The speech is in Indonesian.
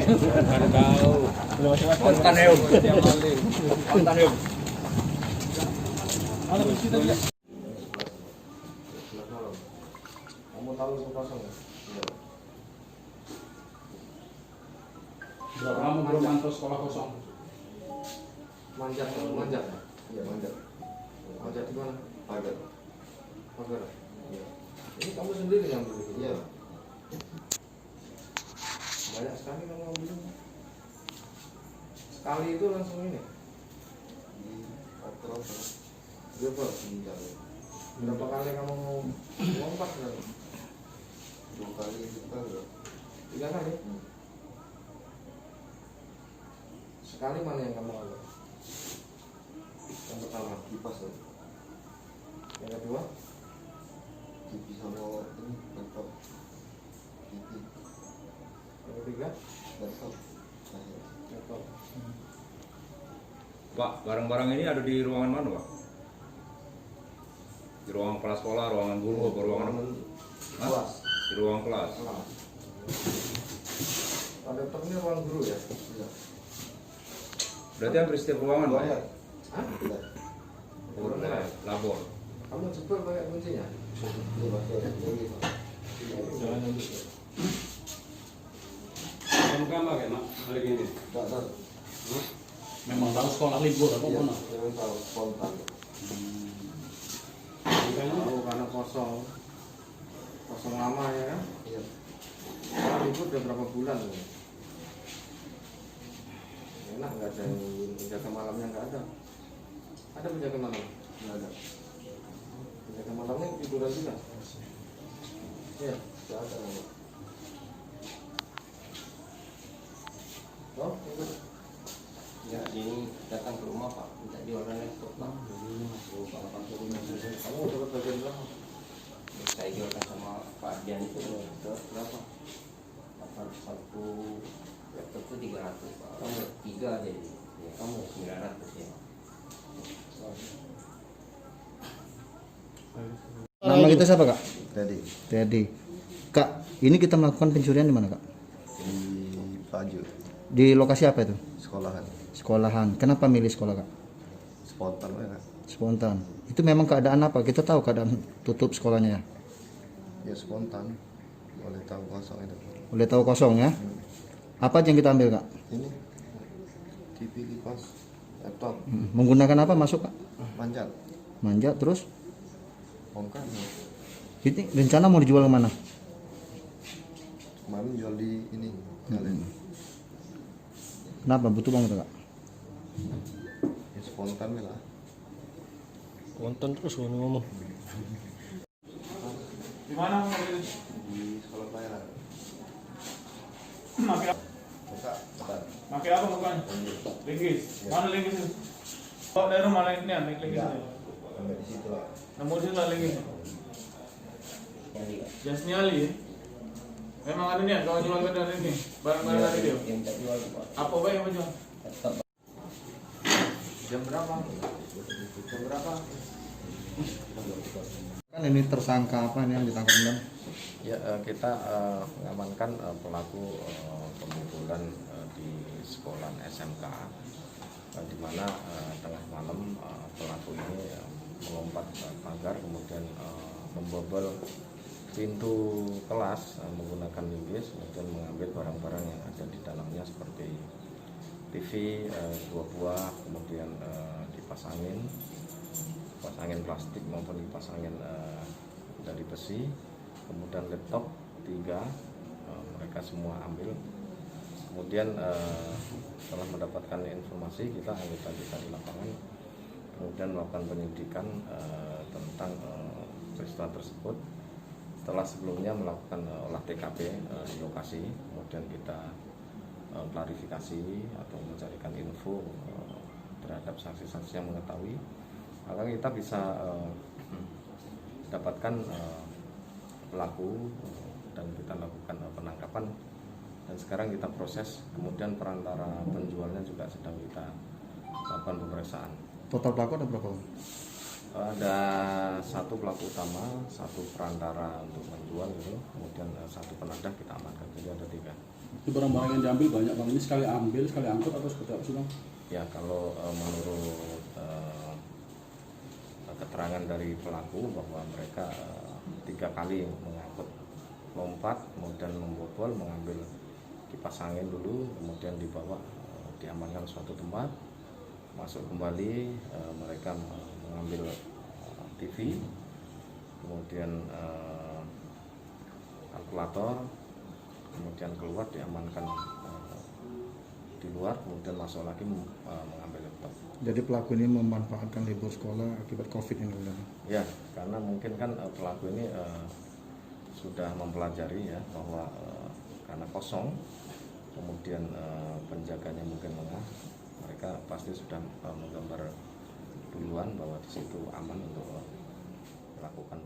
Ada tahu. Kontan yuk. Kontan yuk. Kamu tahu itu kosong ya? Iya. Kamu belum mantau sekolah kosong. Manjat, manjat. Iya, manjat. Manjat di mana? Pagar. Pagar. Iya. Ini kamu sendiri yang beli? Iya. Banyak sekali kamu ambil. Sekali itu langsung ini. Di operasi. Berapa? Berapa kali kamu lompat kan? 2 kali juga. 3 kali. Sekali mana yang kamu ambil? Yang pertama kipas ya. Yang kedua TV sama ini laptop. TV. Yang ketiga laptop. Laptop. Pak, barang-barang ini ada di ruangan mana, Pak? Di ruang kelas sekolah, ruangan guru, atau ruangan apa? Kelas. Di ruang kelas. Kelas. Ada ini ruang guru ya? Iya. Berarti hampir setiap ruangan, Pak? Ya? Hah? Iya. Labor. Kamu jebol pakai kuncinya? Iya, pakai kunci. Jangan nunduk. Kamu gambar ya, Mak? Hari ini. Enggak tahu. Memang tahu sekolah libur apa Iya, mana? memang tahu spontan. Tahu karena kosong. Kosong lama ya kan? Iya. Sekarang libur udah berapa bulan nih? Enak nggak ada yang penjaga malamnya, nggak ada. Ada penjaga malam? Nggak ada. Penjaga malamnya tiduran juga? Iya, nggak ada. Oh, itu. Ya, ini datang ke rumah Pak, minta jualan laptop Pak. Kamu dapat bagian berapa? Saya jualkan sama Pak Ardian itu Berapa? satu laptop itu 300 Pak. Kamu? 3 jadi. Ya, Kamu? 900 ya. Nama kita siapa Kak? Tadi Teddy. Kak, ini kita melakukan pencurian di mana Kak? di Paju, Di lokasi apa itu? sekolahan. Sekolahan. Kenapa milih sekolah Kak? Spontan ya. Spontan. Itu memang keadaan apa? Kita tahu keadaan tutup sekolahnya ya? Ya spontan. Boleh tahu kosong itu. Boleh tahu kosong ya? Apa aja yang kita ambil Kak? Ini TV, kipas, laptop, Menggunakan apa masuk Kak? manjat, Manjat terus? bongkar. Ini rencana mau dijual kemana? Kemarin jual di ini kalian. Kenapa? Butuh banget Kak? Ya spontan lah. Konten terus ngomong. Di mana kamu? Di sekolah pelayaran. Pakai apa? Bentar. Pakai apa bukan? Linggis. Mana linggis itu? Kok dari rumah lain ini linggis? Sampai di situ lah. Nomor sini lah linggis. Jas nyali ya? Memang ada niat kau jual ke dari ini? Barang-barang dari dia? Yang minta jual Pak. Apa baik apa jual? Laptop Pak. Jam berapa? Jam berapa? Kan ini tersangka apa ini yang ditangkap dan Ya, kita mengamankan pelaku pemukulan di sekolah SMK, di mana tengah malam pelaku ini melompat pagar kemudian membobol pintu kelas menggunakan linggis, kemudian mengambil barang-barang yang ada di dalamnya seperti TV 2 buah, kemudian kipas angin plastik maupun kipas angin dari besi, kemudian laptop 3, mereka semua ambil. Kemudian setelah mendapatkan informasi, kita anggota kita di lapangan kemudian melakukan penyelidikan tentang peristiwa tersebut. Setelah sebelumnya melakukan olah TKP di lokasi, kemudian kita klarifikasi atau mencarikan info terhadap saksi-saksi yang mengetahui, maka kita bisa dapatkan pelaku dan kita lakukan penangkapan, dan sekarang kita proses. Kemudian perantara penjualnya juga sedang kita lakukan pemeriksaan. total pelaku ada berapa? Ada satu pelaku utama, satu perantara untuk menjual gitu, kemudian satu penadah kita amankan, jadi ada 3. Itu barang-barang yang diambil banyak bang, ini sekali ambil, sekali angkut atau seperti apa sih bang? Ya kalau menurut keterangan dari pelaku bahwa mereka 3 kali mengangkut, lompat, kemudian membobol, mengambil kipas angin dulu, kemudian dibawa, diamankan suatu tempat, masuk kembali, mereka mengambil TV, kemudian kalkulator, kemudian keluar diamankan di luar, kemudian masuk lagi mengambil laptop. Jadi pelaku ini memanfaatkan libur sekolah akibat COVID ini udah. Ya, karena mungkin kan pelaku ini sudah mempelajari ya bahwa karena kosong, kemudian penjaganya mungkin lengah, mereka pasti sudah menggambar duluan bahwa di situ aman untuk melakukan